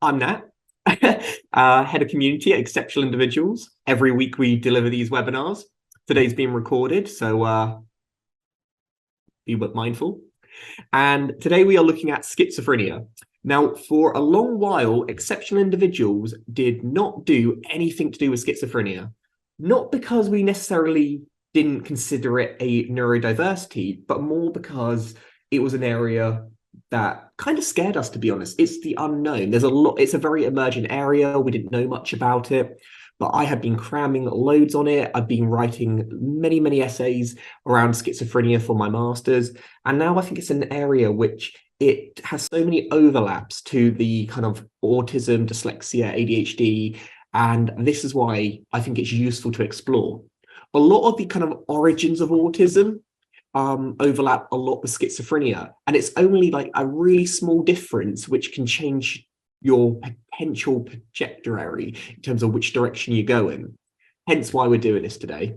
I'm Nat, Head of Community at Exceptional Individuals. Every week we deliver these webinars. Today's being recorded, so be mindful. And today we are looking at schizophrenia. Now, for a long while, Exceptional Individuals did not do anything to do with schizophrenia. Not because we necessarily didn't consider it a neurodiversity, but more because it was an area that kind of scared us, to be honest. It's the unknown. It's a very emergent area. We didn't know much about it, but I have been cramming loads on it. I've been writing many essays around schizophrenia for my master's. And now I think it's an area which it has so many overlaps to the kind of autism, dyslexia, ADHD. And this is why I think it's useful to explore. A lot of the kind of origins of autism overlap a lot with schizophrenia, and it's only like a really small difference which can change your potential trajectory in terms of which direction you go in. Hence why we're doing this today.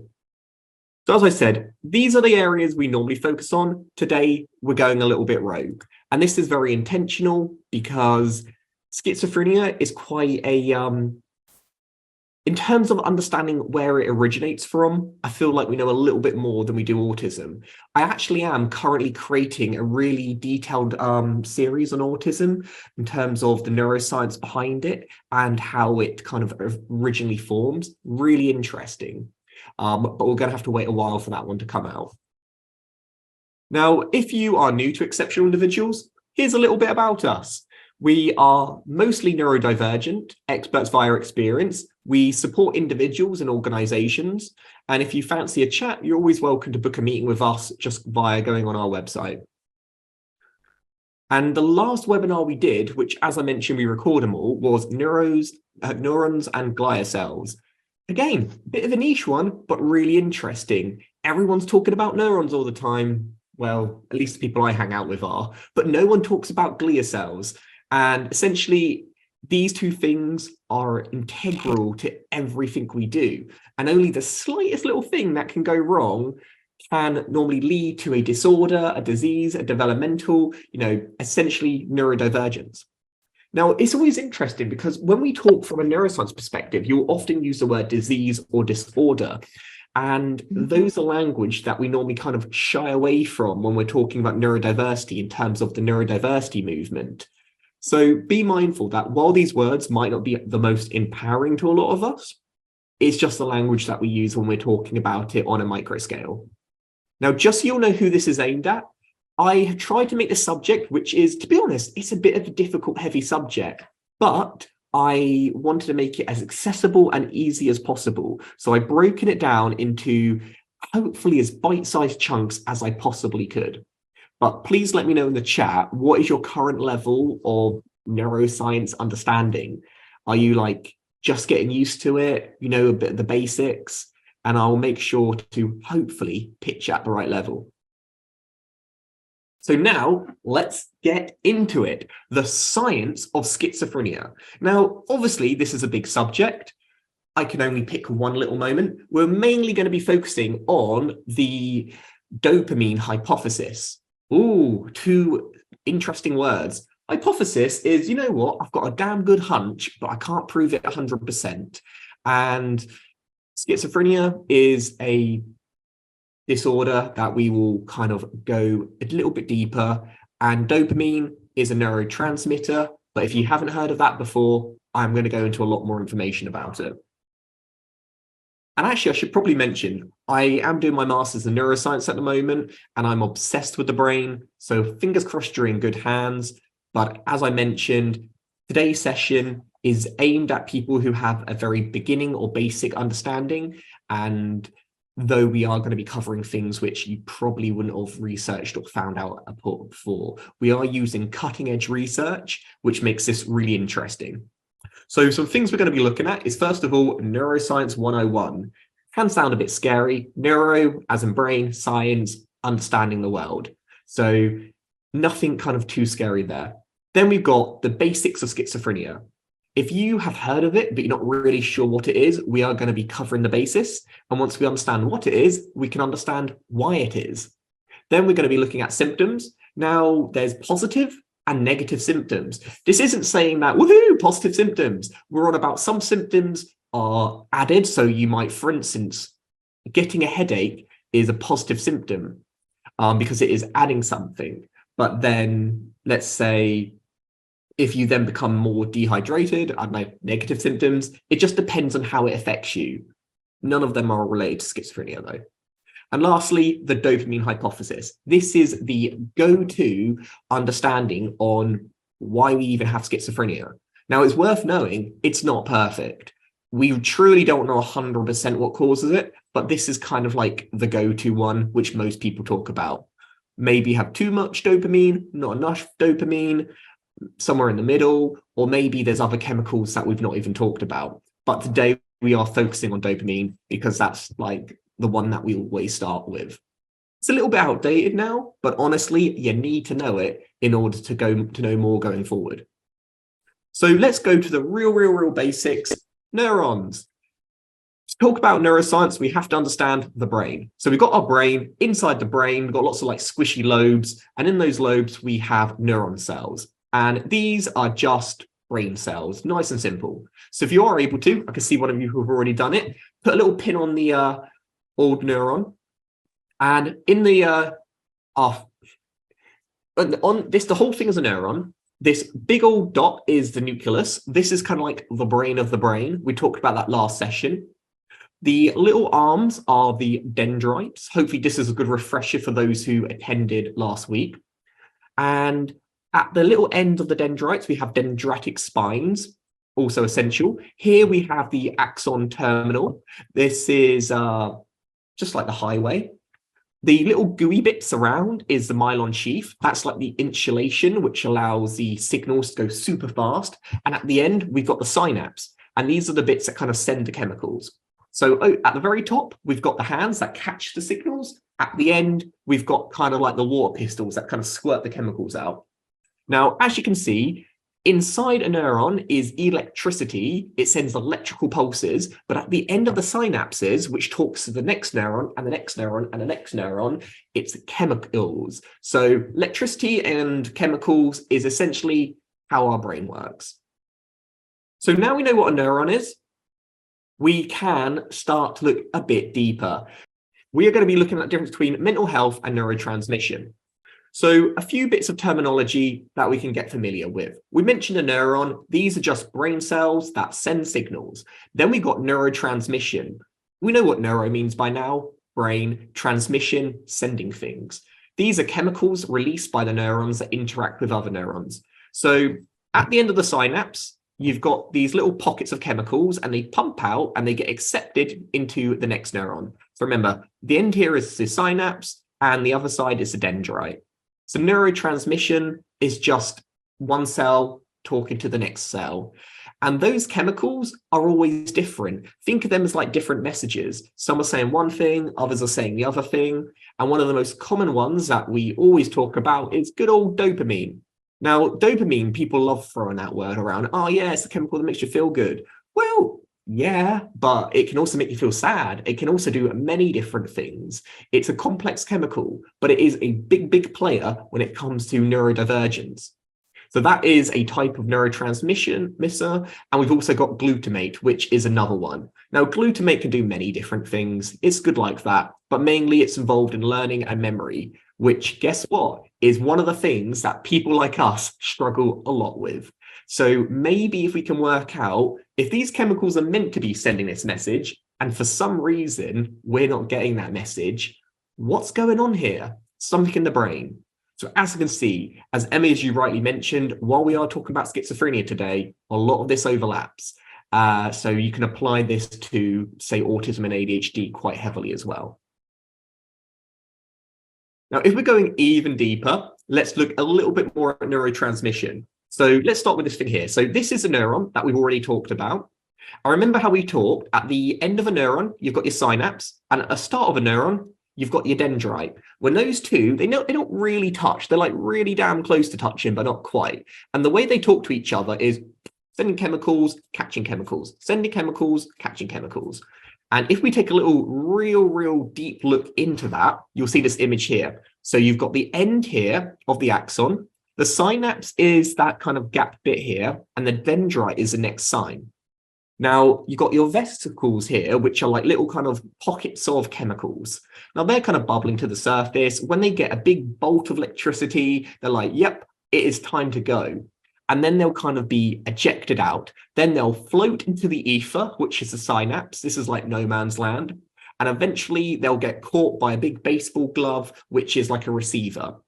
So as I said, these are the areas we normally focus on. Today, we're going a little bit rogue, and this is very intentional because schizophrenia is quite a in terms of understanding where it originates from, I feel like we know a little bit more than we do autism. I actually am currently creating a really detailed series on autism in terms of the neuroscience behind it and how it kind of originally forms. Really interesting. But we're going to have to wait a while for that one to come out. Now, if you are new to Exceptional Individuals, here's a little bit about us. We are mostly neurodivergent, experts via experience. We support individuals and organizations. And if you fancy a chat, you're always welcome to book a meeting with us just via going on our website. And the last webinar we did, which as I mentioned, we record them all, was neurons and glia cells. Again, a bit of a niche one, but really interesting. Everyone's talking about neurons all the time. Well, at least the people I hang out with are, but no one talks about glia cells. And essentially, these two things are integral to everything we do. And only the slightest little thing that can go wrong can normally lead to a disorder, a disease, a developmental, essentially neurodivergence. Now, it's always interesting because when we talk from a neuroscience perspective, you'll often use the word disease or disorder. And those are language that we normally kind of shy away from when we're talking about neurodiversity in terms of the neurodiversity movement. So be mindful that while these words might not be the most empowering to a lot of us, it's just the language that we use when we're talking about it on a micro scale. Now, just so you'll know who this is aimed at, I have tried to make this subject, which is, to be honest, it's a bit of a difficult, heavy subject, but I wanted to make it as accessible and easy as possible. So I've broken it down into hopefully as bite-sized chunks as I possibly could. But please let me know in the chat, what is your current level of neuroscience understanding? Are you like just getting used to it, a bit of the basics? And I'll make sure to hopefully pitch at the right level. So now let's get into it. The science of schizophrenia. Now, obviously, this is a big subject. I can only pick one little moment. We're mainly going to be focusing on the dopamine hypothesis. Ooh, two interesting words. Hypothesis is, you know what, I've got a damn good hunch, but I can't prove it 100%. And schizophrenia is a disorder that we will kind of go a little bit deeper. And dopamine is a neurotransmitter. But if you haven't heard of that before, I'm going to go into a lot more information about it. And actually, I should probably mention, I am doing my master's in neuroscience at the moment, and I'm obsessed with the brain. So fingers crossed you're in good hands. But as I mentioned, today's session is aimed at people who have a very beginning or basic understanding. And though we are going to be covering things which you probably wouldn't have researched or found out before, we are using cutting edge research, which makes this really interesting. So some things we're going to be looking at is, first of all, Neuroscience 101. Can sound a bit scary. Neuro, as in brain, science, understanding the world. So nothing kind of too scary there. Then we've got the basics of schizophrenia. If you have heard of it, but you're not really sure what it is, we are going to be covering the basis. And once we understand what it is, we can understand why it is. Then we're going to be looking at symptoms. Now, there's positive and negative symptoms. This isn't saying that, woohoo, positive symptoms. We're on about some symptoms are added. So you might, for instance, getting a headache is a positive symptom because it is adding something. But then let's say if you then become more dehydrated, I know negative symptoms, it just depends on how it affects you. None of them are related to schizophrenia though. And lastly, the dopamine hypothesis. This is the go-to understanding on why we even have schizophrenia. Now, it's worth knowing it's not perfect. We truly don't know 100% what causes it, but this is kind of like the go-to one, which most people talk about. Maybe have too much dopamine, not enough dopamine, somewhere in the middle, or maybe there's other chemicals that we've not even talked about. But today we are focusing on dopamine because that's like the one that we always start with. It's a little bit outdated now, but honestly, you need to know it in order to know more going forward. So let's go to the real basics. Neurons. To talk about neuroscience, we have to understand the brain. So we've got our brain. Inside the brain, we've got lots of like squishy lobes, and in those lobes we have neuron cells. And these are just brain cells, nice and simple. So if you are able to, I can see one of you who have already done it, put a little pin on the old neuron, and in the on this, the whole thing is a neuron. This big old dot is the nucleus. This is kind of like the brain of the brain. We talked about that last session. The little arms are the dendrites. Hopefully this is a good refresher for those who attended last week. And at the little end of the dendrites, we have dendritic spines, also essential. Here we have the axon terminal. This is just like the highway. The little gooey bits around is the myelin sheath. That's like the insulation, which allows the signals to go super fast. And at the end, we've got the synapse. And these are the bits that kind of send the chemicals. So at the very top, we've got the hands that catch the signals. At the end, we've got kind of like the water pistols that kind of squirt the chemicals out. Now, as you can see, inside a neuron is electricity. It sends electrical pulses, but at the end of the synapses, which talks to the next neuron and the next neuron and the next neuron, it's chemicals. So electricity and chemicals is essentially how our brain works. So now we know what a neuron is, we can start to look a bit deeper. We are going to be looking at the difference between mental health and neurotransmission. So a few bits of terminology that we can get familiar with. We mentioned a neuron. These are just brain cells that send signals. Then we got neurotransmission. We know what neuro means by now. Brain, transmission, sending things. These are chemicals released by the neurons that interact with other neurons. So at the end of the synapse, you've got these little pockets of chemicals and they pump out and they get accepted into the next neuron. So remember, the end here is the synapse and the other side is the dendrite. So neurotransmission is just one cell talking to the next cell. And those chemicals are always different. Think of them as like different messages. Some are saying one thing, others are saying the other thing. And one of the most common ones that we always talk about is good old dopamine. Now, dopamine, people love throwing that word around. Oh, yeah, it's the chemical that makes you feel good. Well, yeah, but it can also make you feel sad. It can also do many different things. It's a complex chemical, but it is a big player when it comes to neurodivergence. So that is a type of neurotransmitter, and we've also got glutamate, which is another one. Now, glutamate can do many different things. It's good like that, but mainly it's involved in learning and memory, which, guess what, is one of the things that people like us struggle a lot with. So maybe if we can work out if these chemicals are meant to be sending this message, and for some reason we're not getting that message, what's going on here? Something in the brain. So as you can see, as Emma, as you rightly mentioned, while we are talking about schizophrenia today, a lot of this overlaps. So you can apply this to, say, autism and ADHD quite heavily as well. Now, if we're going even deeper, let's look a little bit more at neurotransmission. So let's start with this thing here. So this is a neuron that we've already talked about. I remember how we talked at the end of a neuron, you've got your synapse, and at the start of a neuron, you've got your dendrite. When those two, they don't really touch. They're like really damn close to touching, but not quite. And the way they talk to each other is sending chemicals, catching chemicals, sending chemicals, catching chemicals. And if we take a little real deep look into that, you'll see this image here. So you've got the end here of the axon. The synapse is that kind of gap bit here, and the dendrite is the next sign. Now, you've got your vesicles here, which are like little kind of pockets of chemicals. Now, they're kind of bubbling to the surface. When they get a big bolt of electricity, they're like, yep, it is time to go. And then they'll kind of be ejected out. Then they'll float into the ether, which is the synapse. This is like no man's land. And eventually they'll get caught by a big baseball glove, which is like a receiver.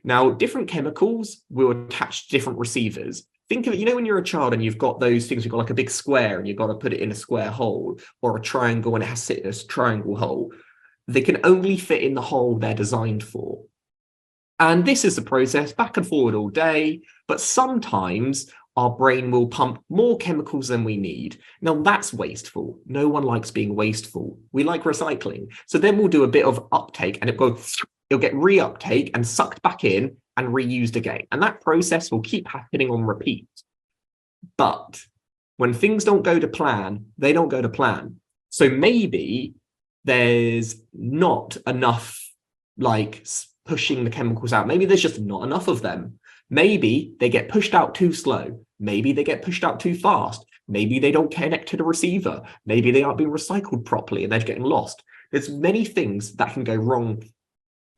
Now, different chemicals will attach to different receivers. Think of it, you know, when you're a child and you've got those things, you've got like a big square and you've got to put it in a square hole, or a triangle and it has to sit in a triangle hole. They can only fit in the hole they're designed for. And this is the process back and forward all day, but sometimes our brain will pump more chemicals than we need. Now that's wasteful. No one likes being wasteful. We like recycling. So then we'll do a bit of uptake and it'll get reuptake and sucked back in and reused again. And that process will keep happening on repeat. But when things don't go to plan, they don't go to plan. So maybe there's not enough like pushing the chemicals out. Maybe there's just not enough of them. Maybe they get pushed out too slow. Maybe they get pushed out too fast. Maybe they don't connect to the receiver. Maybe they aren't being recycled properly and they're getting lost. There's many things that can go wrong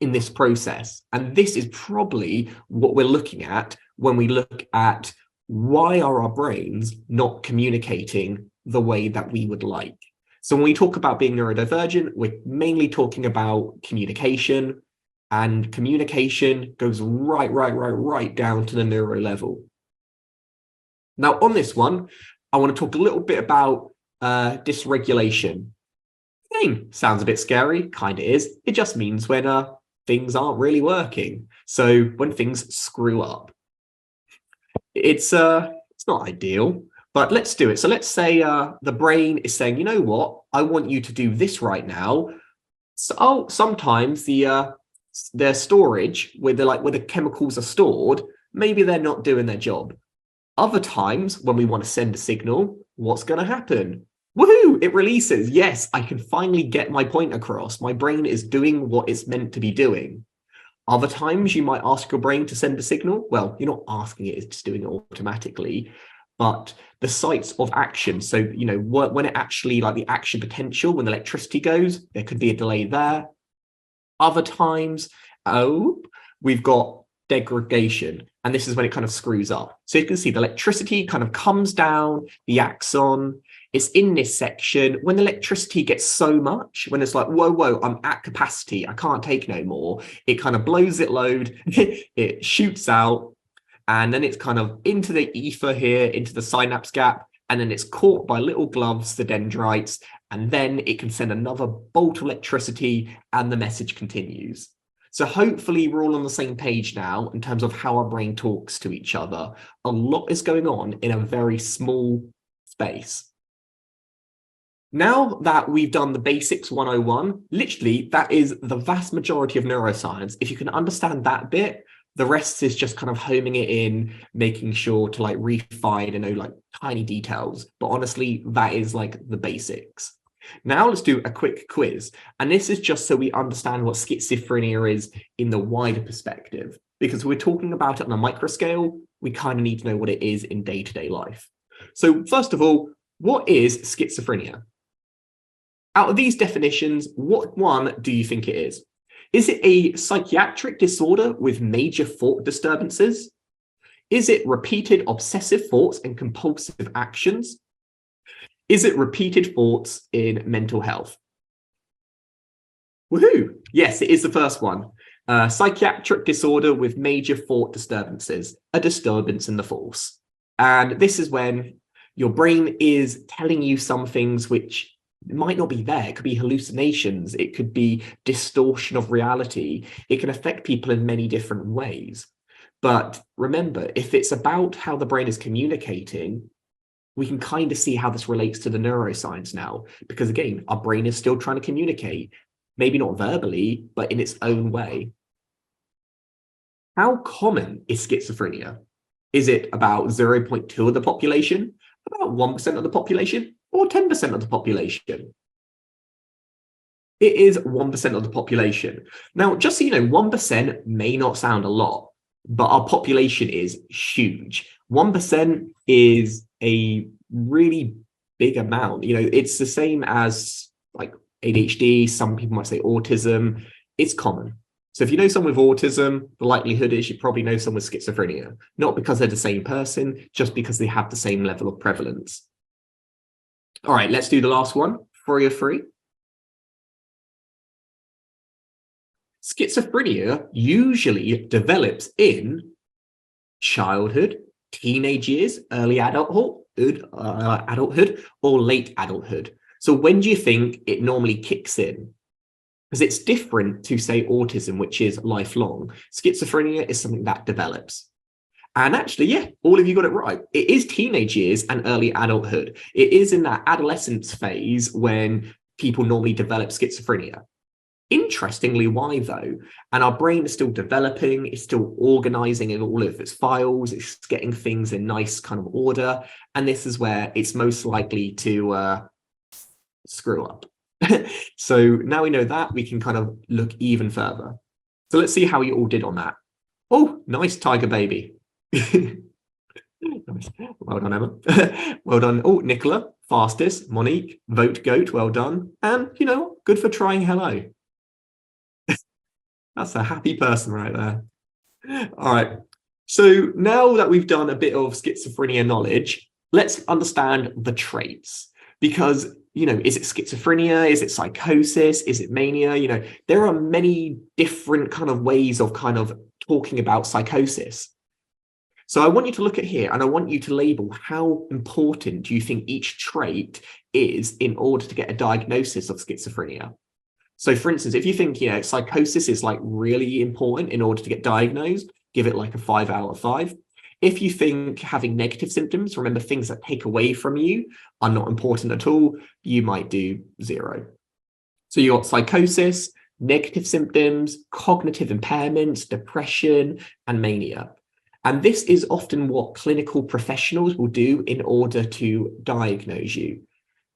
in this process. And this is probably what we're looking at when we look at why are our brains not communicating the way that we would like. So when we talk about being neurodivergent, we're mainly talking about communication, and communication goes right down to the neuro level. Now, on this one, I want to talk a little bit about dysregulation. Name sounds a bit scary, kind of is. It just means when things aren't really working. So when things screw up, it's not ideal, but let's do it. So let's say the brain is saying, you know what, I want you to do this right now. So sometimes their storage where the chemicals are stored, maybe they're not doing their job. Other times when we want to send a signal, what's going to happen? Woohoo! It releases. Yes, I can finally get my point across. My brain is doing what it's meant to be doing. Other times you might ask your brain to send a signal. Well, you're not asking it, it's just doing it automatically. But the sites of action, so, you know, when it actually, like the action potential, when the electricity goes, there could be a delay there. Other times, we've got degradation, and this is when it kind of screws up. So you can see the electricity kind of comes down the axon. It's in this section. When the electricity gets so much, when it's like, whoa, I'm at capacity, I can't take no more, it kind of blows it load, it shoots out, and then it's kind of into the ether here, into the synapse gap, and then it's caught by little gloves, the dendrites, and then it can send another bolt of electricity and the message continues. So hopefully we're all on the same page now in terms of how our brain talks to each other. A lot is going on in a very small space. Now that we've done the basics 101, literally that is the vast majority of neuroscience. If you can understand that bit, the rest is just kind of homing it in, making sure to like refine and know like tiny details. But honestly, that is like the basics. Now let's do a quick quiz. And this is just so we understand what schizophrenia is in the wider perspective. Because we're talking about it on a micro scale, we kind of need to know what it is in day-to-day life. So first of all, what is schizophrenia? Out of these definitions, what one do you think it is? Is it a psychiatric disorder with major thought disturbances? Is it repeated obsessive thoughts and compulsive actions? Is it repeated thoughts in mental health? Woohoo! Yes, it is the first one. Psychiatric disorder with major thought disturbances, a disturbance in the thoughts. And this is when your brain is telling you some things which might not be there. It could be hallucinations. It could be distortion of reality. It can affect people in many different ways. But remember, if it's about how the brain is communicating, we can kind of see how this relates to the neuroscience now. Because again, our brain is still trying to communicate, maybe not verbally, but in its own way. How common is schizophrenia? Is it about 0.2 of the population, about 1% of the population, or 10% of the population? It is 1% of the population. Now, just so you know, 1% may not sound a lot, but our population is huge. 1% is a really big amount. You know, it's the same as like ADHD. Some people might say autism. It's common. So if you know someone with autism, the likelihood is you probably know someone with schizophrenia, not because they're the same person, just because they have the same level of prevalence. All right, let's do the last one, 3 of 3. Schizophrenia usually develops in childhood, teenage years, early adulthood, or late adulthood. So when do you think it normally kicks in? Because it's different to, say, autism, which is lifelong. Schizophrenia is something that develops. And actually, yeah, all of you got it right. It is teenage years and early adulthood. It is in that adolescence phase when people normally develop schizophrenia. Interestingly, why though? And our brain is still developing, it's still organizing in all of its files, it's getting things in nice kind of order. And this is where it's most likely to screw up. So now we know that, we can kind of look even further. So let's see how you all did on that. Oh, nice tiger baby. Nice. Well done, Emma. Well done. Oh, Nicola, fastest. Monique, vote goat. Well done. And, you know, good for trying hello. That's a happy person right there. All right. So now that we've done a bit of schizophrenia knowledge, let's understand the traits. Because, you know, is it schizophrenia? Is it psychosis? Is it mania? You know, there are many different kind of ways of kind of talking about psychosis. So I want you to look at here and I want you to label how important do you think each trait is in order to get a diagnosis of schizophrenia. So for instance, if you think, you know, psychosis is like really important in order to get diagnosed, give it like a 5 out of 5. If you think having negative symptoms, remember things that take away from you are not important at all, you might do 0. So you got psychosis, negative symptoms, cognitive impairments, depression, and mania. And this is often what clinical professionals will do in order to diagnose you.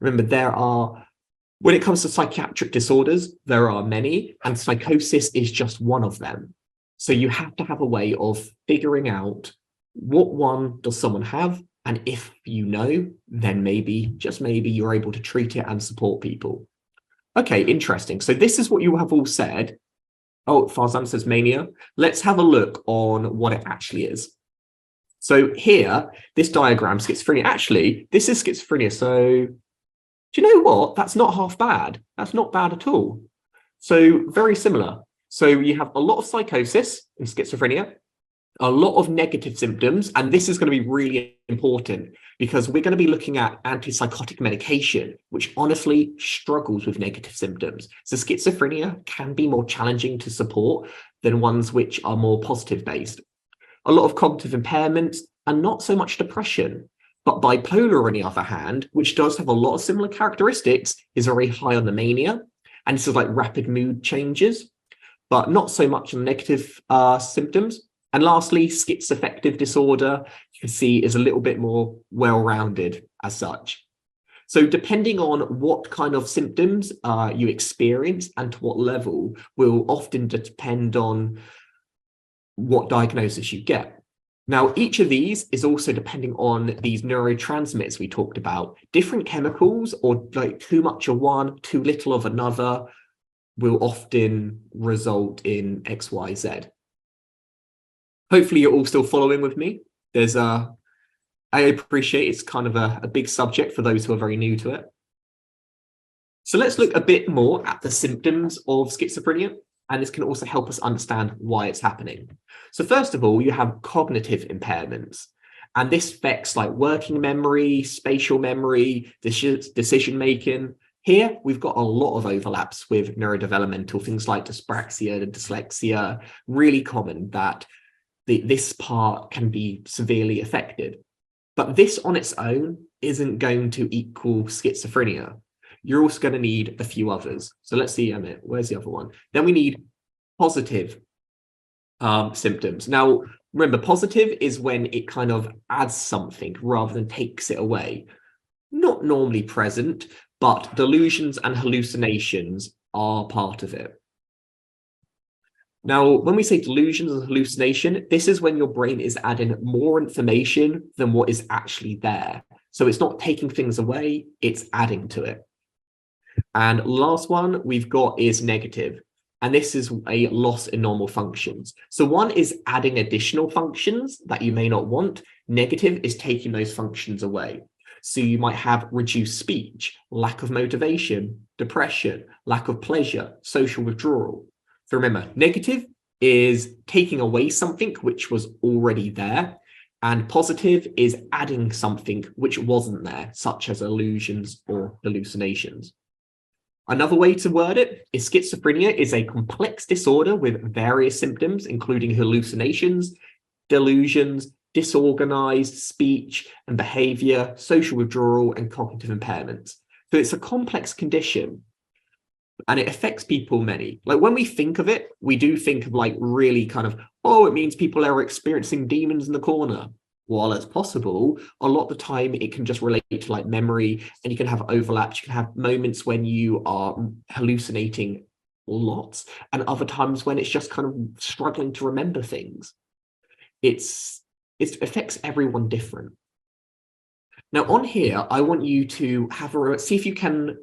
Remember, when it comes to psychiatric disorders, there are many, and psychosis is just one of them. So you have to have a way of figuring out what one does someone have, and if you know, then maybe, just maybe, you're able to treat it and support people. Okay, interesting. So this is what you have all said. Oh, Farzan says mania. Let's have a look on what it actually is. So here, this diagram, schizophrenia, actually, this is schizophrenia. So do you know what? That's not half bad. That's not bad at all. So very similar. So you have a lot of psychosis in schizophrenia, a lot of negative symptoms, and this is going to be really important because we're going to be looking at antipsychotic medication, which honestly struggles with negative symptoms. So schizophrenia can be more challenging to support than ones which are more positive based. A lot of cognitive impairments and not so much depression. But bipolar, on the other hand, which does have a lot of similar characteristics, is very high on the mania. And this is like rapid mood changes, but not so much on negative symptoms. And lastly, schizoaffective disorder, you can see, is a little bit more well-rounded as such. So depending on what kind of symptoms you experience and to what level will often depend on what diagnosis you get. Now, each of these is also depending on these neurotransmitters we talked about. Different chemicals, or like too much of one, too little of another, will often result in X, Y, Z. Hopefully you're all still following with me. I appreciate it's kind of a big subject for those who are very new to it. So let's look a bit more at the symptoms of schizophrenia, and this can also help us understand why it's happening. So first of all, you have cognitive impairments, and this affects like working memory, spatial memory, decision-making. Here, we've got a lot of overlaps with neurodevelopmental, things like dyspraxia, dyslexia, really common that this part can be severely affected. But this on its own isn't going to equal schizophrenia. You're also going to need a few others. So let's see, Emmett, where's the other one? Then we need positive symptoms. Now, remember, positive is when it kind of adds something rather than takes it away. Not normally present, but delusions and hallucinations are part of it. Now, when we say delusions and hallucination, this is when your brain is adding more information than what is actually there. So it's not taking things away, it's adding to it. And last one we've got is negative. And this is a loss in normal functions. So one is adding additional functions that you may not want. Negative is taking those functions away. So you might have reduced speech, lack of motivation, depression, lack of pleasure, social withdrawal. So remember, negative is taking away something which was already there, and positive is adding something which wasn't there, such as illusions or hallucinations. Another way to word it is schizophrenia is a complex disorder with various symptoms, including hallucinations, delusions, disorganized speech and behavior, social withdrawal, and cognitive impairments. So it's a complex condition and it affects people many. Like when we think of it, we do think of like really kind of, oh, it means people are experiencing demons in the corner. While it's possible, a lot of the time it can just relate to like memory, and you can have overlaps. You can have moments when you are hallucinating lots, and other times when it's just kind of struggling to remember things. It affects everyone different. Now on here, I want you to have see if you can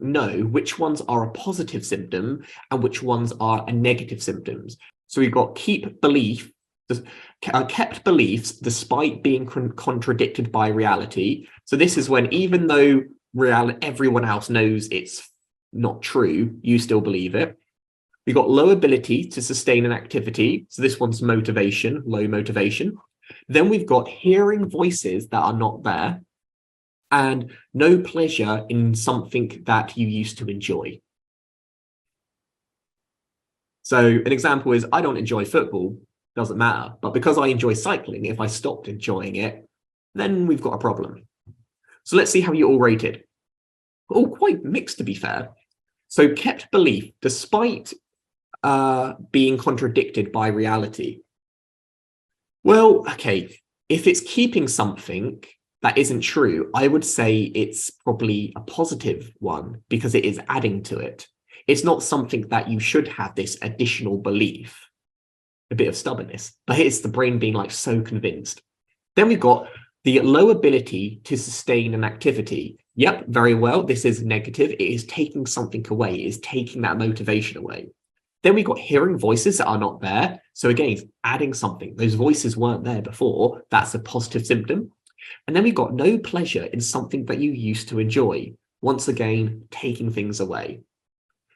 know which ones are a positive symptom and which ones are a negative symptoms. So we've got kept beliefs despite being contradicted by reality. So this is when, even though everyone else knows it's not true, you still believe it. We've got low ability to sustain an activity. So this one's motivation, low motivation. Then we've got hearing voices that are not there, and no pleasure in something that you used to enjoy. So an example is, I don't enjoy football. Doesn't matter. But because I enjoy cycling, if I stopped enjoying it, then we've got a problem. So let's see how you all rated. All quite mixed, to be fair. So kept belief, despite being contradicted by reality. Well, okay, if it's keeping something that isn't true, I would say it's probably a positive one because it is adding to it. It's not something that you should have this additional belief. A bit of stubbornness, but it's the brain being like so convinced. Then we've got the low ability to sustain an activity. Yep, very well. This is negative. It is taking something away. It is taking that motivation away. Then we've got hearing voices that are not there. So again, it's adding something. Those voices weren't there before. That's a positive symptom. And then we've got no pleasure in something that you used to enjoy. Once again, taking things away.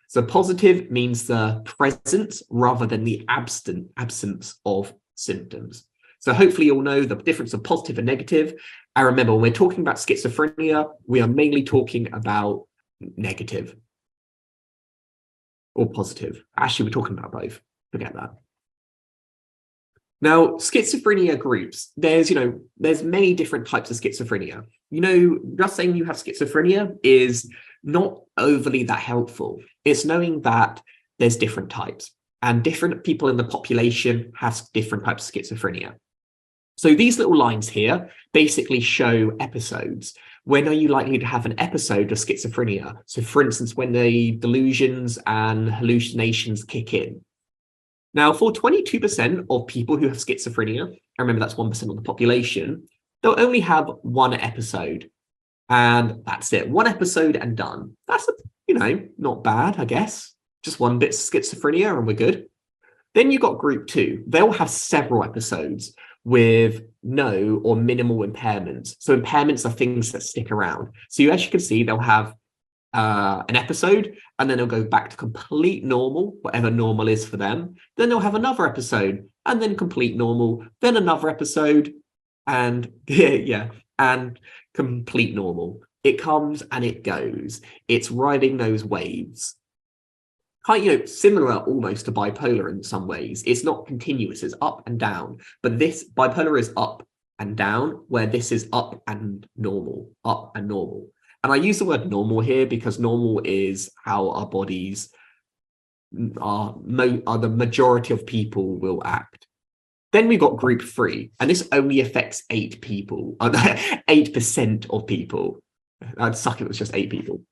So positive means the presence rather than the absence of symptoms. So hopefully you'll know the difference of positive and negative. And remember, when we're talking about schizophrenia, we are mainly talking about negative or positive. Actually, we're talking about both. Forget that. Now, schizophrenia groups, there's many different types of schizophrenia. Just saying you have schizophrenia is not overly that helpful. It's knowing that there's different types, and different people in the population have different types of schizophrenia. So these little lines here basically show episodes. When are you likely to have an episode of schizophrenia? So for instance, when the delusions and hallucinations kick in. Now, for 22% of people who have schizophrenia, and remember that's 1% of the population, they'll only have one episode. And that's it. One episode and done. That's, not bad, I guess. Just one bit of schizophrenia and we're good. Then you've got group 2. They'll have several episodes with no or minimal impairments. So impairments are things that stick around. So as you can see, they'll have an episode, and then they'll go back to complete normal, whatever normal is for them. Then they'll have another episode, and then complete normal, then another episode, and and complete normal. It comes and it goes. It's riding those waves. Similar almost to bipolar in some ways. It's not continuous, it's up and down. But this bipolar is up and down, where this is up and normal, up and normal. And I use the word normal here because normal is how our bodies are the majority of people will act. Then we've got group 3, and this only affects 8 people, 8% of people. I'd suck if it was just 8 people.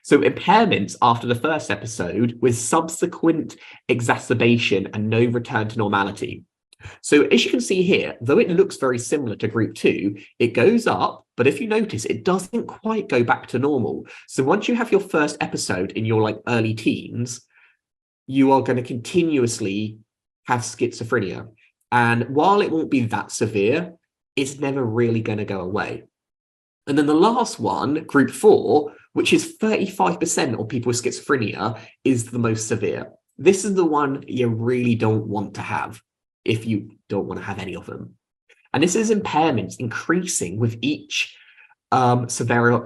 So impairments after the first episode with subsequent exacerbation and no return to normality. So as you can see here, though it looks very similar to group 2, it goes up, but if you notice, it doesn't quite go back to normal. So once you have your first episode in your early teens, you are going to continuously have schizophrenia. And while it won't be that severe, it's never really going to go away. And then the last one, group 4, which is 35% of people with schizophrenia, is the most severe. This is the one you really don't want to have if you don't want to have any of them. And this is impairments increasing with each several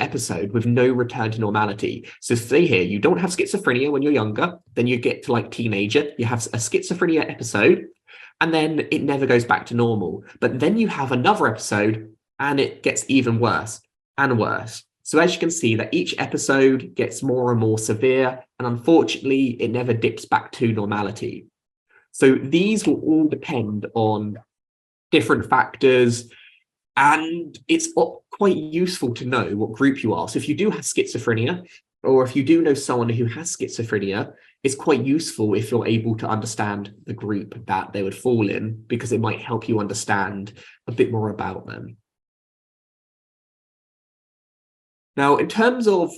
episode with no return to normality. So say here, you don't have schizophrenia when you're younger, then you get to teenager, you have a schizophrenia episode, and then it never goes back to normal. But then you have another episode and it gets even worse and worse. So as you can see that each episode gets more and more severe, and unfortunately, it never dips back to normality. So these will all depend on different factors, and it's quite useful to know what group you are. So if you do have schizophrenia, or if you do know someone who has schizophrenia, it's quite useful if you're able to understand the group that they would fall in, because it might help you understand a bit more about them. Now, in terms of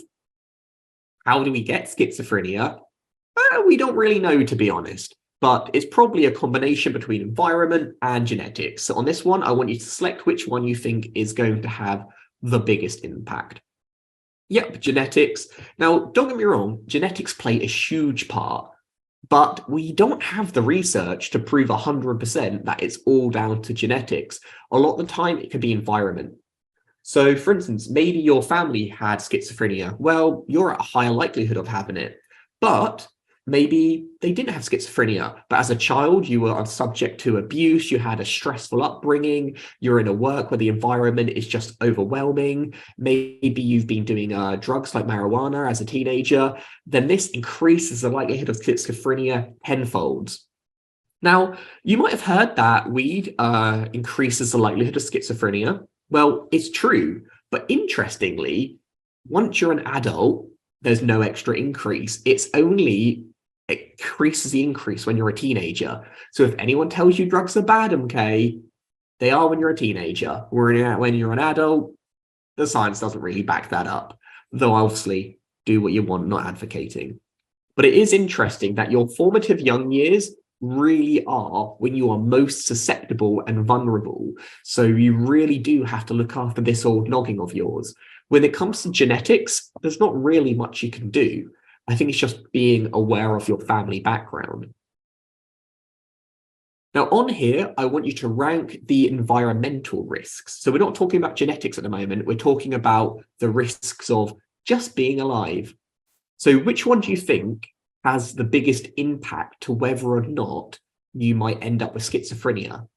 how do we get schizophrenia, we don't really know, to be honest. But it's probably a combination between environment and genetics. So on this one, I want you to select which one you think is going to have the biggest impact. Yep, genetics. Now, don't get me wrong, genetics play a huge part, but we don't have the research to prove 100% that it's all down to genetics. A lot of the time, it could be environment. So, for instance, maybe your family had schizophrenia. Well, you're at a higher likelihood of having it, but maybe they didn't have schizophrenia, but as a child, you were subject to abuse, you had a stressful upbringing, you're in a work where the environment is just overwhelming, maybe you've been doing drugs like marijuana as a teenager, then this increases the likelihood of schizophrenia tenfold. Now, you might have heard that weed increases the likelihood of schizophrenia. Well, it's true, but interestingly, once you're an adult, there's no extra increase. It increases the increase when you're a teenager. So if anyone tells you drugs are bad, MK, they are when you're a teenager. When you're an adult, the science doesn't really back that up. Though obviously, do what you want, not advocating. But it is interesting that your formative young years really are when you are most susceptible and vulnerable. So you really do have to look after this old noggin of yours. When it comes to genetics, there's not really much you can do. I think it's just being aware of your family background. Now on here, I want you to rank the environmental risks. So we're not talking about genetics at the moment. We're talking about the risks of just being alive. So which one do you think has the biggest impact to whether or not you might end up with schizophrenia?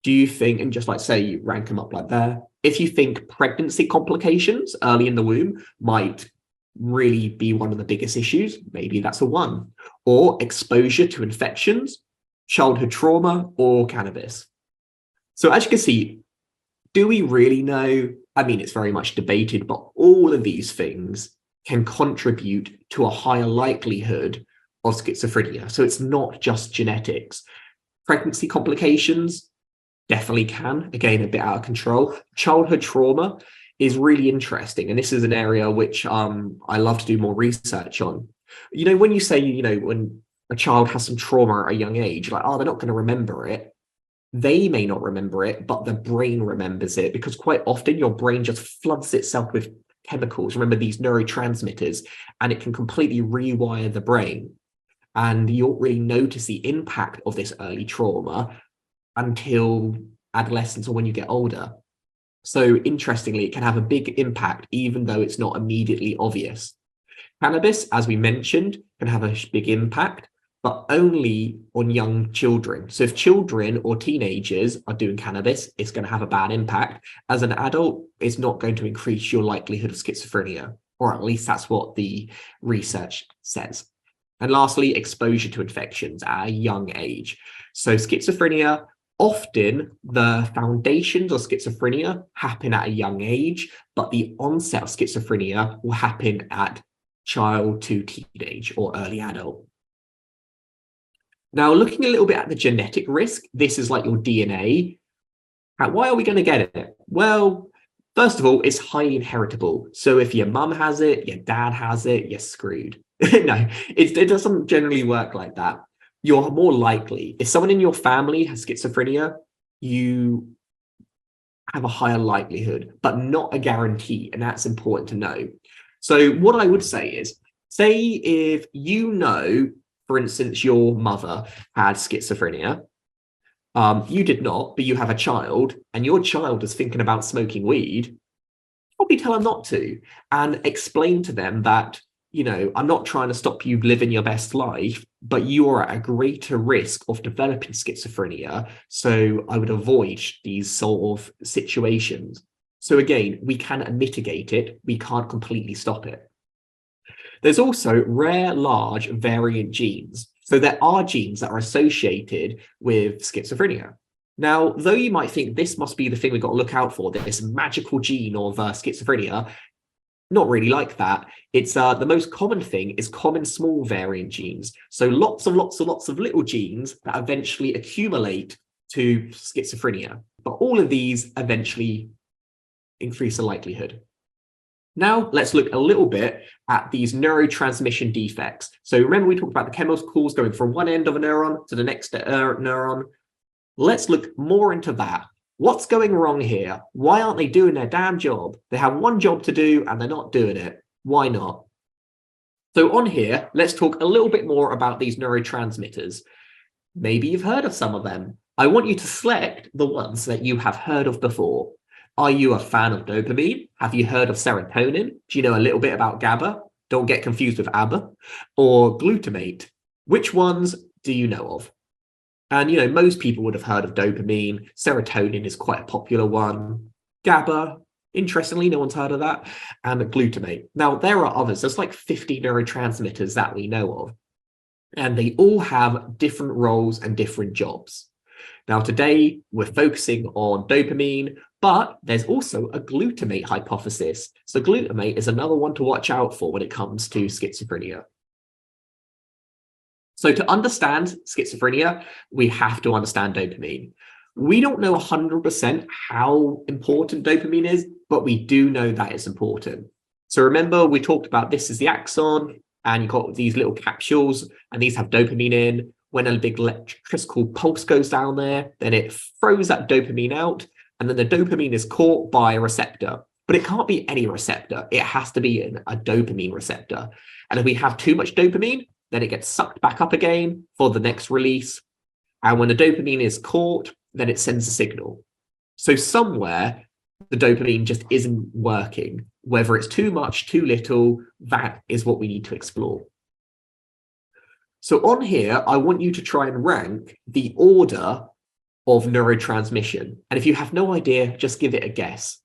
Do you think, and just say you rank them up like there, if you think pregnancy complications early in the womb might really be one of the biggest issues, maybe that's a 1. Or exposure to infections, childhood trauma, or cannabis. So as you can see, do we really know? I mean, it's very much debated, but all of these things can contribute to a higher likelihood of schizophrenia. So it's not just genetics. Pregnancy complications definitely can, again, a bit out of control. Childhood trauma is really interesting. And this is an area which I love to do more research on. When you say, when a child has some trauma at a young age, they're not going to remember it. They may not remember it, but the brain remembers it, because quite often your brain just floods itself with chemicals. Remember these neurotransmitters, and it can completely rewire the brain. And you don't really notice the impact of this early trauma until adolescence or when you get older. So interestingly, it can have a big impact, even though it's not immediately obvious. Cannabis, as we mentioned, can have a big impact, but only on young children. So if children or teenagers are doing cannabis, it's going to have a bad impact. As an adult, it's not going to increase your likelihood of schizophrenia, or at least that's what the research says. And lastly, exposure to infections at a young age. So schizophrenia Often the foundations of schizophrenia happen at a young age, but the onset of schizophrenia will happen at child to teenage or early adult. Now, looking a little bit at the genetic risk, this is like your DNA. Why are we going to get it? Well, first of all, it's highly inheritable. So if your mum has it, your dad has it, you're screwed. No, it doesn't generally work like that. You're more likely, if someone in your family has schizophrenia, you have a higher likelihood, but not a guarantee. And that's important to know. So what I would say is, say if you know, for instance, your mother had schizophrenia, you did not, but you have a child, and your child is thinking about smoking weed, probably tell them not to, and explain to them that, you know, I'm not trying to stop you living your best life, but you are at a greater risk of developing schizophrenia. So I would avoid these sort of situations. So again, we can mitigate it. We can't completely stop it. There's also rare, large variant genes. So there are genes that are associated with schizophrenia. Now, though you might think this must be the thing we've got to look out for, this magical gene of schizophrenia, not really like that. It's the most common thing is common small variant genes. So lots of little genes that eventually accumulate to schizophrenia. But all of these eventually increase the likelihood. Now, let's look a little bit at these neurotransmission defects. So remember, we talked about the chemicals going from one end of a neuron to the next neuron. Let's look more into that. What's going wrong here? Why aren't they doing their damn job? They have one job to do and they're not doing it. Why not? So on here, let's talk a little bit more about these neurotransmitters. Maybe you've heard of some of them. I want you to select the ones that you have heard of before. Are you a fan of dopamine? Have you heard of serotonin? Do you know a little bit about GABA? Don't get confused with ABBA. Or glutamate. Which ones do you know of? And, you know, most people would have heard of dopamine. Serotonin is quite a popular one. GABA, interestingly, no one's heard of that. And glutamate. Now, there are others. There's like 50 neurotransmitters that we know of. And they all have different roles and different jobs. Now, today, we're focusing on dopamine, but there's also a glutamate hypothesis. So glutamate is another one to watch out for when it comes to schizophrenia. So to understand schizophrenia, we have to understand dopamine. We don't know 100% how important dopamine is, but we do know that it's important. So remember, we talked about this is the axon, and you've got these little capsules, and these have dopamine in. When a big electrical pulse goes down there, then it throws that dopamine out, and then the dopamine is caught by a receptor. But it can't be any receptor. It has to be a dopamine receptor. And if we have too much dopamine, then it gets sucked back up again for the next release. And when the dopamine is caught, then it sends a signal. So somewhere, the dopamine just isn't working. Whether it's too much, too little, that is what we need to explore. So on here, I want you to try and rank the order of neurotransmission. And if you have no idea, just give it a guess.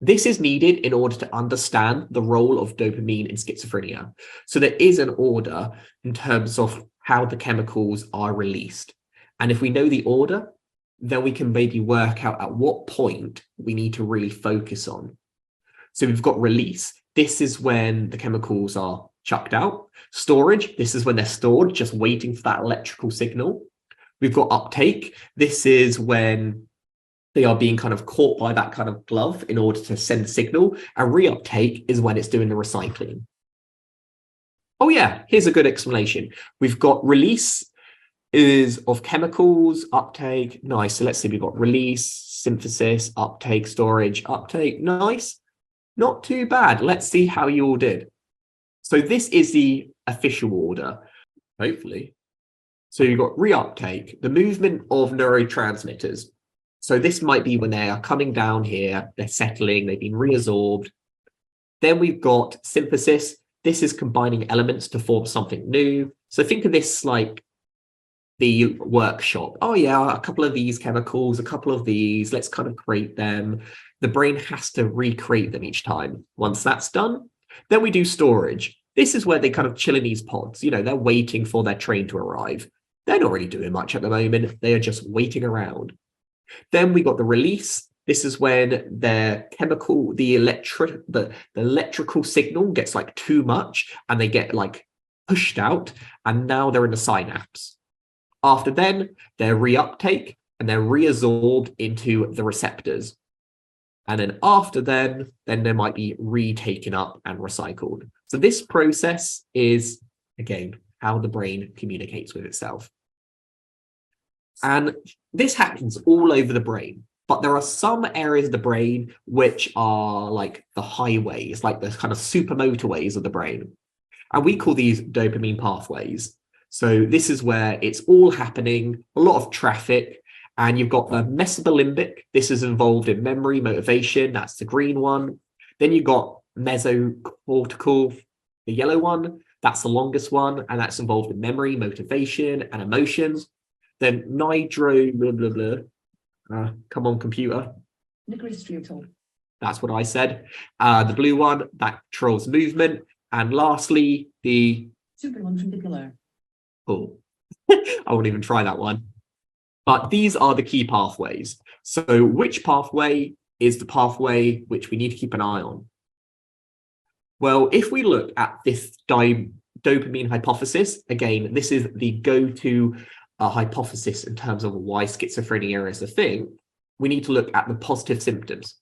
This is needed in order to understand the role of dopamine in schizophrenia. So there is an order in terms of how the chemicals are released. And if we know the order, then we can maybe work out at what point we need to really focus on. So we've got release. This is when the chemicals are chucked out. Storage, this is when they're stored, just waiting for that electrical signal. We've got uptake. This is when they are being kind of caught by that kind of glove in order to send the signal. And reuptake is when it's doing the recycling. Oh yeah, here's a good explanation. We've got release is of chemicals, uptake, nice. So let's see, we've got release, synthesis, uptake, storage, uptake, nice. Not too bad. Let's see how you all did. So this is the official order, hopefully. So you've got reuptake, the movement of neurotransmitters. So this might be when they are coming down here, they're settling, they've been reabsorbed. Then we've got synthesis. This is combining elements to form something new. So think of this like the workshop. Oh yeah, a couple of these chemicals, a couple of these, let's kind of create them. The brain has to recreate them each time. Once that's done, then we do storage. This is where they kind of chill in these pods. You know, they're waiting for their train to arrive. They're not really doing much at the moment. They are just waiting around. Then we got the release. This is when the electrical signal gets like too much and they get like pushed out, and now they're in the synapse. After then, they're reuptake and they're reabsorbed into the receptors. And then after then they might be retaken up and recycled. So this process is, again, how the brain communicates with itself. And this happens all over the brain, but there are some areas of the brain which are like the highways, like the kind of super motorways of the brain. And we call these dopamine pathways. So this is where it's all happening, a lot of traffic, and you've got the mesolimbic. This is involved in memory, motivation, that's the green one. Then you've got mesocortical, the yellow one, that's the longest one, and that's involved in memory, motivation, and emotions. Then nitro, blah, blah, blah. Come on, computer. Nigrostriatal. That's what I said. The blue one, that controls movement. And lastly, the supraventricular. Oh, I won't even try that one. But these are the key pathways. So which pathway is the pathway which we need to keep an eye on? Well, if we look at this dopamine hypothesis, again, this is the go-to hypothesis in terms of why schizophrenia is a thing. We need to look at the positive symptoms.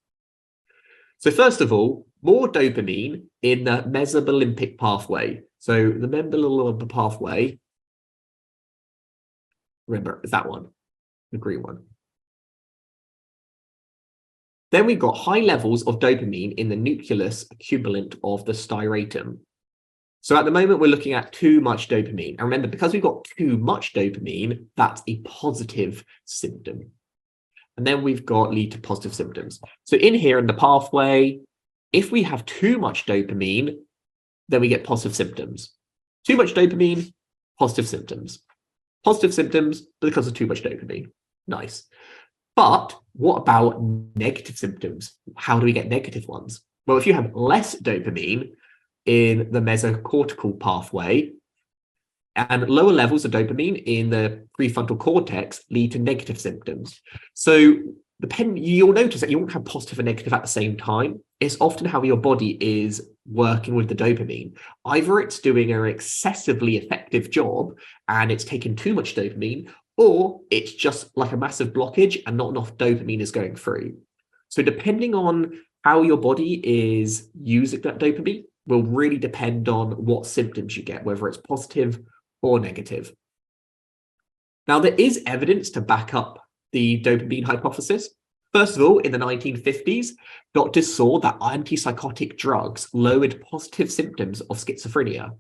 So first of all, more dopamine in the mesolimbic pathway. So the mesolimbic pathway, remember, is that one, the green one. Then we've got high levels of dopamine in the nucleus accumbulate of the striatum. So at the moment, we're looking at too much dopamine. And remember, because we've got too much dopamine, that's a positive symptom. And then we've got lead to positive symptoms. So in here in the pathway, if we have too much dopamine, then we get positive symptoms. Too much dopamine, positive symptoms. Positive symptoms because of too much dopamine. Nice. But what about negative symptoms? How do we get negative ones? Well, if you have less dopamine in the mesocortical pathway and lower levels of dopamine in the prefrontal cortex lead to negative symptoms. So you'll notice that you won't have positive and negative at the same time. It's often how your body is working with the dopamine. Either it's doing an excessively effective job and it's taking too much dopamine, or it's just like a massive blockage and not enough dopamine is going through. So depending on how your body is using that dopamine will really depend on what symptoms you get, whether it's positive or negative. Now, there is evidence to back up the dopamine hypothesis. First of all, in the 1950s, doctors saw that antipsychotic drugs lowered positive symptoms of schizophrenia.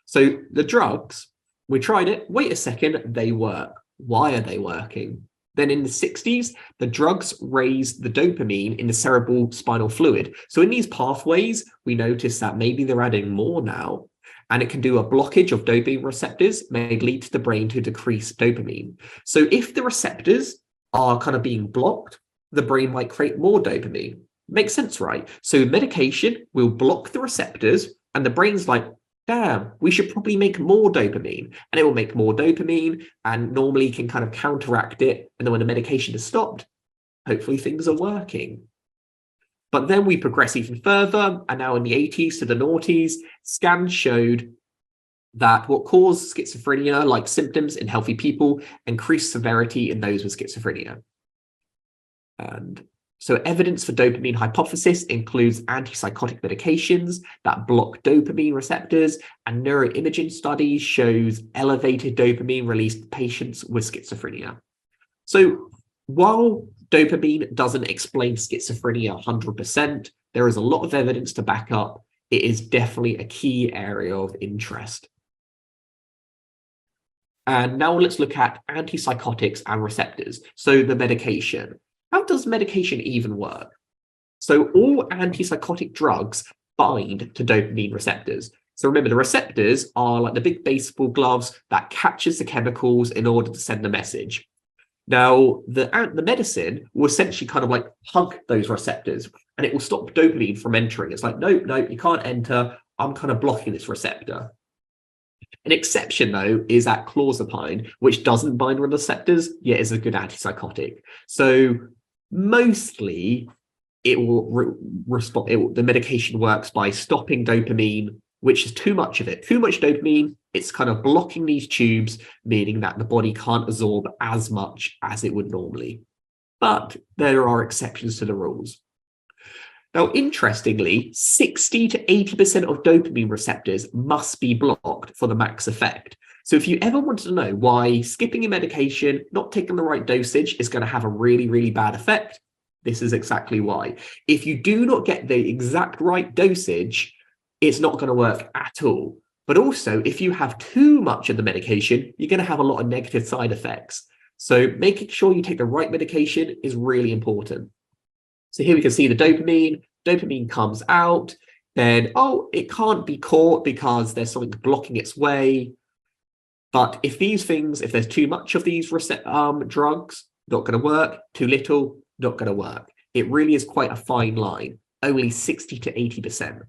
So the drugs, we tried it, wait a second, they work. Why are they working? Then in the 60s, the drugs raised the dopamine in the cerebral spinal fluid. So in these pathways, we notice that maybe they're adding more now, and it can do a blockage of dopamine receptors, may lead to the brain to decrease dopamine. So if the receptors are kind of being blocked, the brain might create more dopamine. Makes sense, right? So medication will block the receptors, and the brain's like, damn, we should probably make more dopamine. And it will make more dopamine and normally can kind of counteract it. And then when the medication is stopped, hopefully things are working. But then we progress even further. And now in the 80s to the noughties, scans showed that what caused schizophrenia, like symptoms in healthy people, increased severity in those with schizophrenia. And so evidence for dopamine hypothesis includes antipsychotic medications that block dopamine receptors, and neuroimaging studies shows elevated dopamine released in patients with schizophrenia. So while dopamine doesn't explain schizophrenia 100%, there is a lot of evidence to back up it is definitely a key area of interest. And now let's look at antipsychotics and receptors. So the medication. How does medication even work? So all antipsychotic drugs bind to dopamine receptors. So remember, the receptors are like the big baseball gloves that catches the chemicals in order to send the message. Now, the medicine will essentially kind of like hug those receptors, and it will stop dopamine from entering. It's like, nope, you can't enter. I'm kind of blocking this receptor. An exception, though, is that clozapine, which doesn't bind on receptors, yet is a good antipsychotic. So mostly it will respond. The medication works by stopping dopamine, which is too much of it. Too much dopamine, it's kind of blocking these tubes, meaning that the body can't absorb as much as it would normally. But there are exceptions to the rules. Now, interestingly, 60 to 80% of dopamine receptors must be blocked for the max effect. So if you ever wanted to know why skipping a medication, not taking the right dosage is going to have a really, really bad effect, this is exactly why. If you do not get the exact right dosage, it's not going to work at all. But also, if you have too much of the medication, you're going to have a lot of negative side effects. So making sure you take the right medication is really important. So here we can see the dopamine comes out, then, it can't be caught because there's something blocking its way. But if there's too much of these drugs, not going to work, too little, not going to work. It really is quite a fine line, only 60 to 80%.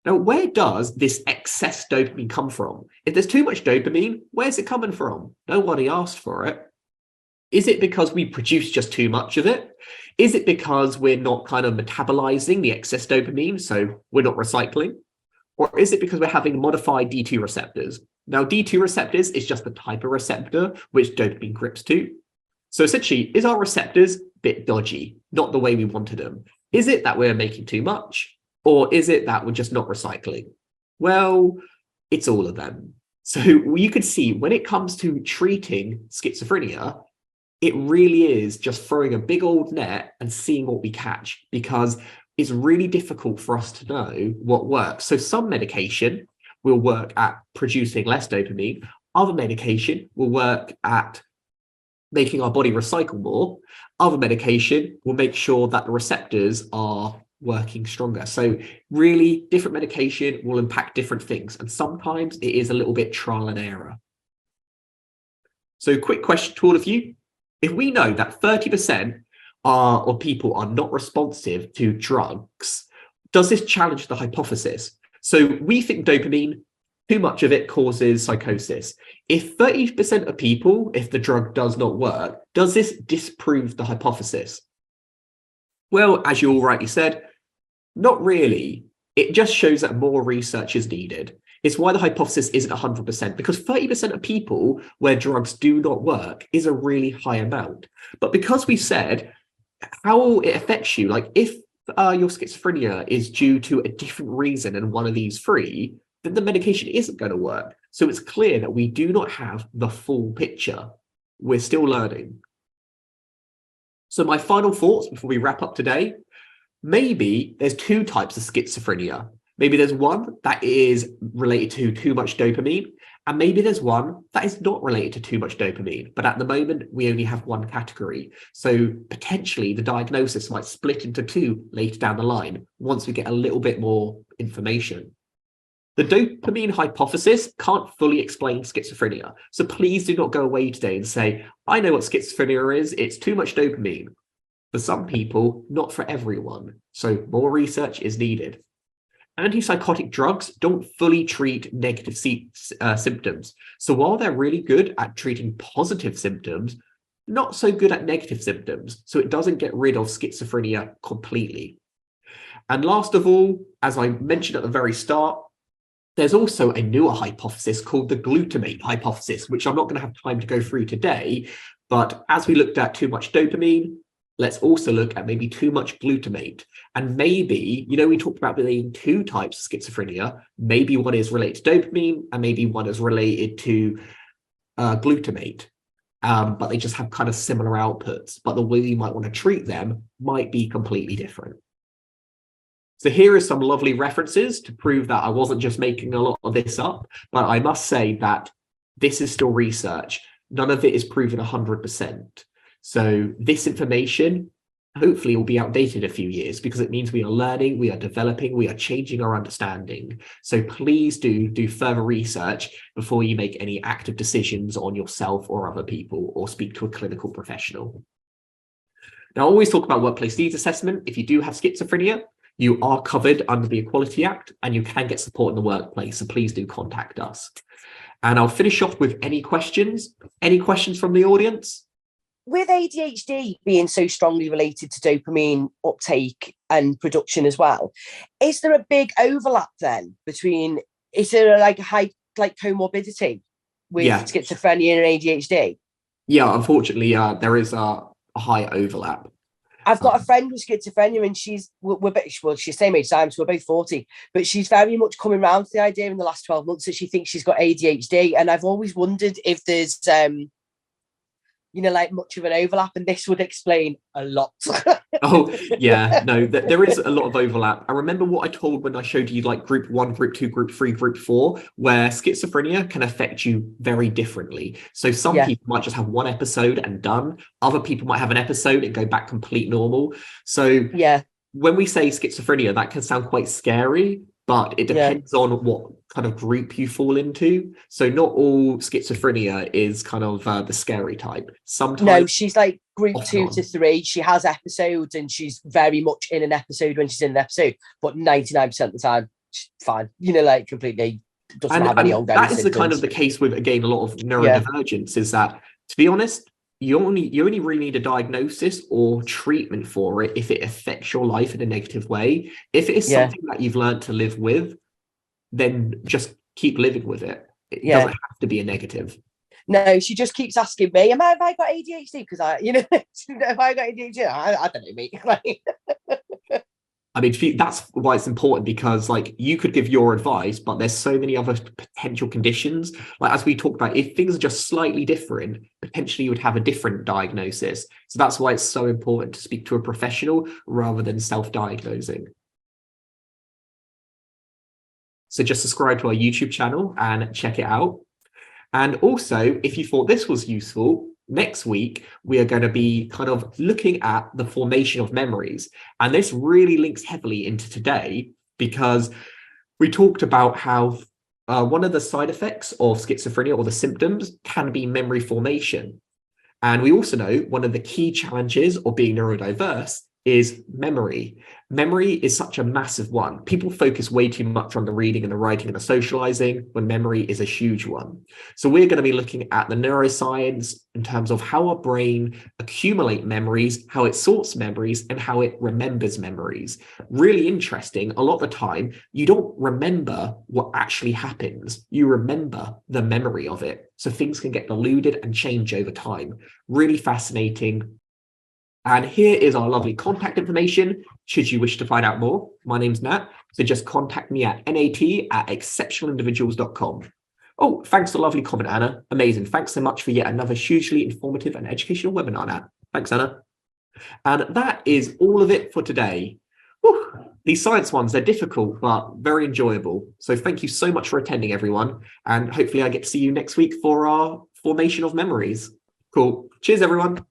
Now, where does this excess dopamine come from? If there's too much dopamine, where's it coming from? Nobody asked for it. Is it because we produce just too much of it? Is it because we're not kind of metabolizing the excess dopamine, so we're not recycling? Or is it because we're having modified D2 receptors? Now, D2 receptors is just the type of receptor which dopamine grips to. So essentially, is our receptors a bit dodgy, not the way we wanted them? Is it that we're making too much? Or is it that we're just not recycling? Well, it's all of them. So you can see when it comes to treating schizophrenia, it really is just throwing a big old net and seeing what we catch, because it's really difficult for us to know what works. So some medication will work at producing less dopamine. Other medication will work at making our body recycle more. Other medication will make sure that the receptors are working stronger. So really, different medication will impact different things. And sometimes it is a little bit trial and error. So quick question to all of you. If we know that 30% of people are not responsive to drugs, does this challenge the hypothesis? So we think dopamine, too much of it causes psychosis. If 30% of people, if the drug does not work, does this disprove the hypothesis? Well, as you all rightly said, not really. It just shows that more research is needed. It's why the hypothesis isn't 100%, because 30% of people where drugs do not work is a really high amount. But because we said how it affects you, like if your schizophrenia is due to a different reason than one of these three, then the medication isn't going to work. So it's clear that we do not have the full picture. We're still learning. So my final thoughts before we wrap up today, maybe there's two types of schizophrenia. Maybe there's one that is related to too much dopamine, and maybe there's one that is not related to too much dopamine. But at the moment, we only have one category. So potentially the diagnosis might split into two later down the line, once we get a little bit more information. The dopamine hypothesis can't fully explain schizophrenia. So please do not go away today and say, I know what schizophrenia is, it's too much dopamine. For some people, not for everyone. So more research is needed. Antipsychotic drugs don't fully treat negative symptoms. So while they're really good at treating positive symptoms, not so good at negative symptoms. So it doesn't get rid of schizophrenia completely. And last of all, as I mentioned at the very start, there's also a newer hypothesis called the glutamate hypothesis, which I'm not going to have time to go through today. But as we looked at too much dopamine, let's also look at maybe too much glutamate. And maybe, we talked about being two types of schizophrenia. Maybe one is related to dopamine and maybe one is related to glutamate. But they just have kind of similar outputs. But the way you might want to treat them might be completely different. So here are some lovely references to prove that I wasn't just making a lot of this up. But I must say that this is still research. None of it is proven 100%. So this information hopefully will be outdated in a few years, because it means we are learning, we are developing, we are changing our understanding. So please do further research before you make any active decisions on yourself or other people, or speak to a clinical professional. Now, I always talk about workplace needs assessment. If you do have schizophrenia, You are covered under the Equality Act, and you can get support in the workplace, so please do contact us. And I'll finish off with any questions. Any questions from the audience? With ADHD being so strongly related to dopamine uptake and production as well, is there a big overlap then between, is there like a high like comorbidity with schizophrenia and ADHD? Yeah, unfortunately, there is a high overlap. I've got a friend with schizophrenia, and she's the same age as I am, so we're both 40, but she's very much coming around to the idea in the last 12 months that she thinks she's got ADHD. And I've always wondered if there's like much of an overlap, and this would explain a lot. Oh yeah, no, there is a lot of overlap. I remember what I told when I showed you like group 1, group 2, group 3, group 4, where schizophrenia can affect you very differently. So some people might just have one episode and done. Other people might have an episode and go back complete normal. So when we say schizophrenia, that can sound quite scary, but it depends on what kind of group you fall into. So not all schizophrenia is kind of the scary type. Sometimes no, she's like group 2 to 3. She has episodes, and she's very much in an episode when she's in an episode, but 99% of the time, she's fine. Like completely doesn't have any ongoing that is symptoms. the kind of the case with, again, a lot of neurodivergence is that, to be honest, you only really need a diagnosis or treatment for it if it affects your life in a negative way. If it is something that you've learned to live with, then just keep living with it. It doesn't have to be a negative. No, she just keeps asking me, have I got ADHD? Because have I got ADHD? I don't know, mate. I mean, that's why it's important, because like you could give your advice, but there's so many other potential conditions. Like as we talked about, if things are just slightly different, potentially you would have a different diagnosis. So that's why it's so important to speak to a professional rather than self-diagnosing. So just subscribe to our YouTube channel and check it out. And also, if you thought this was useful, next week, we are going to be kind of looking at the formation of memories. And this really links heavily into today, because we talked about how one of the side effects of schizophrenia, or the symptoms, can be memory formation. And we also know one of the key challenges of being neurodiverse is memory. Memory is such a massive one. People focus way too much on the reading and the writing and the socializing, when memory is a huge one. So we're going to be looking at the neuroscience in terms of how our brain accumulates memories, how it sorts memories, and how it remembers memories. Really interesting. A lot of the time, you don't remember what actually happens. You remember the memory of it. So things can get diluted and change over time. Really fascinating. And here is our lovely contact information, should you wish to find out more. My name's Nat, so just contact me at nat@exceptionalindividuals.com. Oh, thanks for the lovely comment, Anna. Amazing. Thanks so much for yet another hugely informative and educational webinar, Nat. Thanks, Anna. And that is all of it for today. Whew. These science ones, they're difficult, but very enjoyable. So thank you so much for attending, everyone. And hopefully I get to see you next week for our formation of memories. Cool. Cheers, everyone.